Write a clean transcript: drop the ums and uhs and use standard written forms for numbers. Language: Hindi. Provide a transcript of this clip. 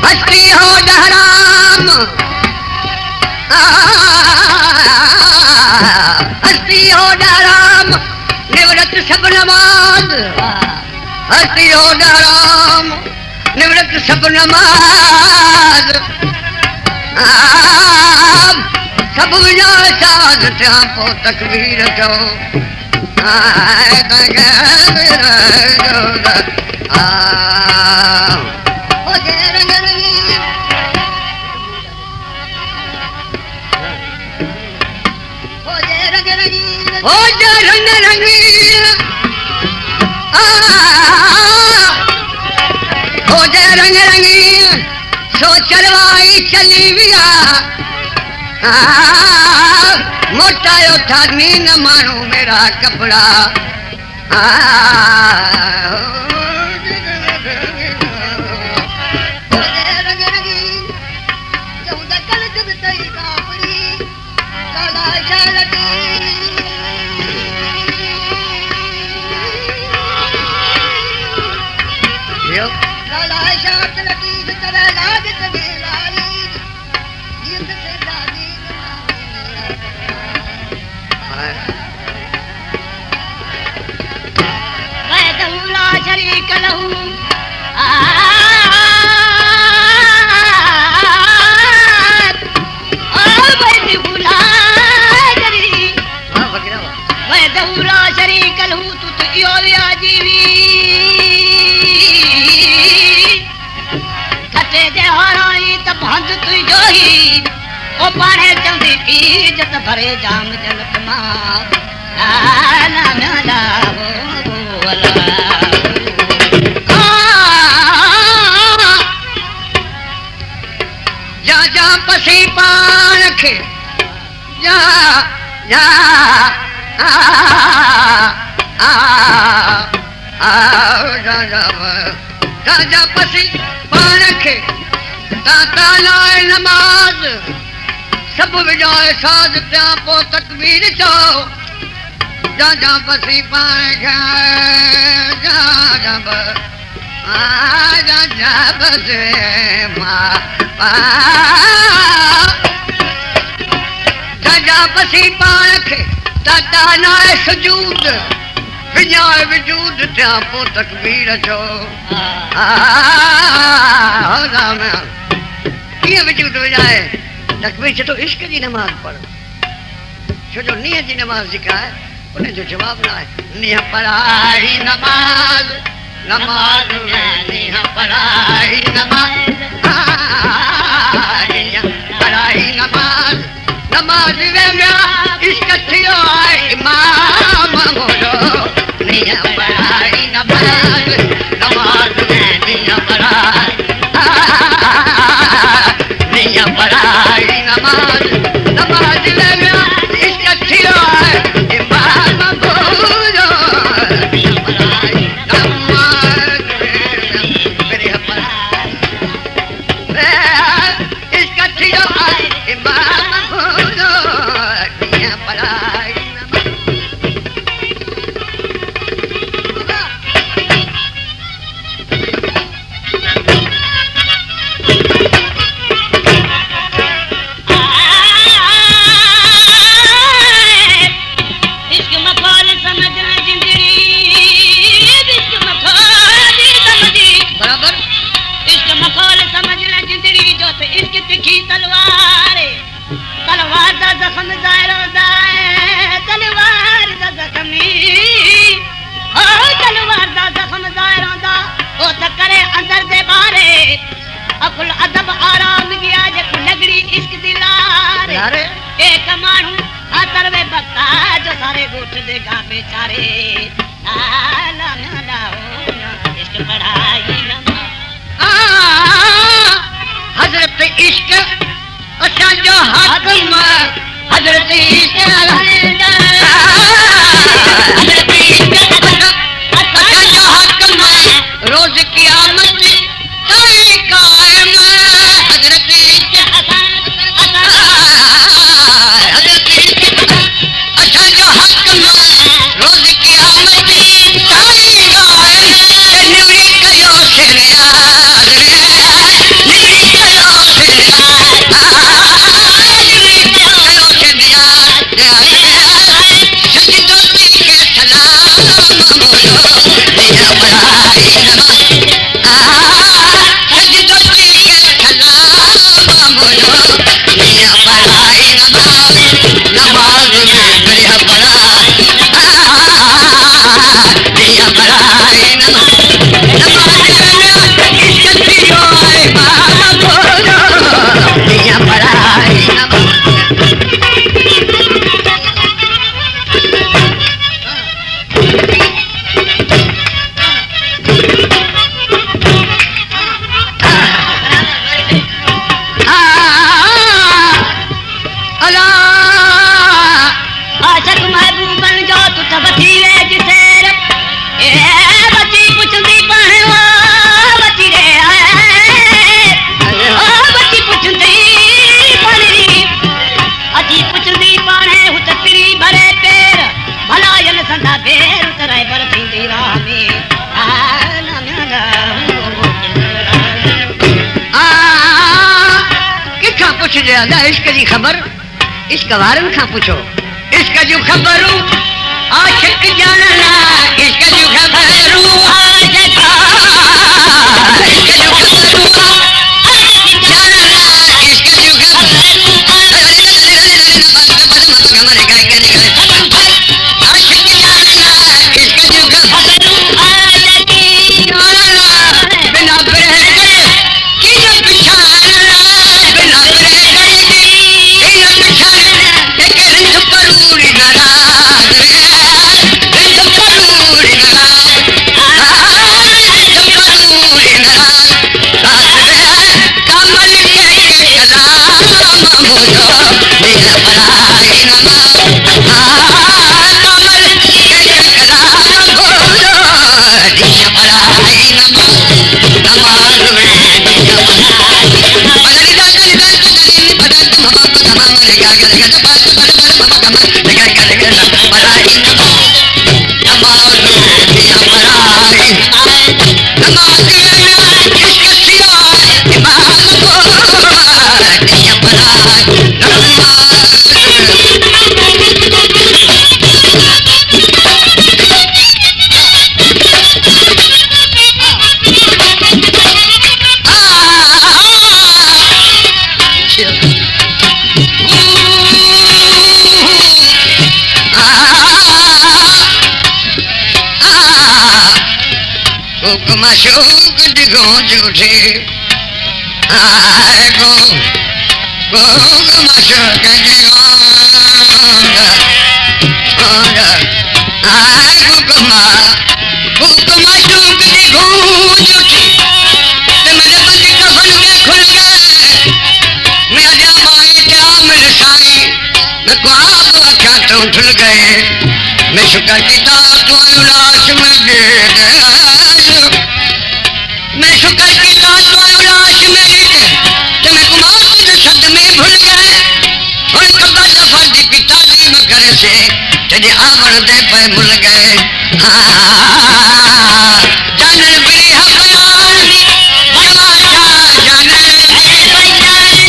हस्ती हो डहराम हस्ती हो डहराम निवृत्त सब नमाज हस्ती हो डहराम निवृत्त सब नमाज सब विजय साध त्या पो तकबीर जो हो जा रंग रंगीन हो जा रंग रंगीन सो चलवाई चली विया मोटा उठा नीन मानो मेरा कपड़ा शरीक लहू शरीक लहू तू तो जीवी खटे जे हाराई त भंद तू जोही ओ पाणे चंदी इज्जत भरे जाम जनत मां ना ना ना बोला जा जा पसी पानख जा जा जा पसी पानख ताता लाए नमाज सब विजाए साज त्या पो तकबीर चो जा जा पसी पानख जा जा जा जा बसे मां जा पसी पानख ताता लाए सुजूद विजाए वजूद त्या पो तकबीर चो किए वजूद विजाए तकबीर चो तो इश्क जी नमाज पढ़ छो जो नीयत जी नमाज जेका है उन्हें जो जवाब ना है नीह पढ़ाई नमाज नमाज नीह पढ़ाई नमाज पढ़ाई नमाज नमाज में इश्क थियो इमाम मोरो नीह पढ़ाई नमाज नमाज नीह पढ़ाई नीह पढ़ाई नमाज नमाज में इश्क थियो इमाम मोरो नीह पढ़ाई नमाज नीह पढ़ाई इश्क थियो इमाम मोरो नीह पढ़ाई तलवार दा जख्म जायरो जाए तलवार दा जख्मी ओ तलवार दा जख्म जायरो दा ओ त करे अंदर दे बारे अकुल अदब आराम गया जे लगड़ी इश्क दिलारे एक मानू हातर वे बता जो सारे गोठ दे गा बेचारे ला ला ला इश्क पढ़ाई हजरत इश्क अच्छा जो हाकिम हजरत इश्क हजरत इश्क अच्छा जो हाकिम रोज क़यामत ताई कायम हजरत इश्क हजरत इश्क इश्क जी खबर इश्क वारन खां पुछो इश्क जो खबरू आशिक जानना इश्क जो खबरू आशिक जो खबरू जानना इश्क जो माशूक दिगो झूठे आए गो माशूक दिगो आए गो माशूक दिगो झूठे ते मेरे बंदी कफन में खुल गए मैं जा माई क्या मिल साई मैं ख्वाब आख्या तो ठुल गए मैं शुक्र किता तो लाश में दे मैं शुक्र किता तो लाश मेरी ते मैं कुमार के सद में भूल गए और कब्र दफा दी पिता दी मगर से तेरे आवन दे पे भूल गए जानन बड़ी हवान बड़वाशा जानन बड़ी बयानी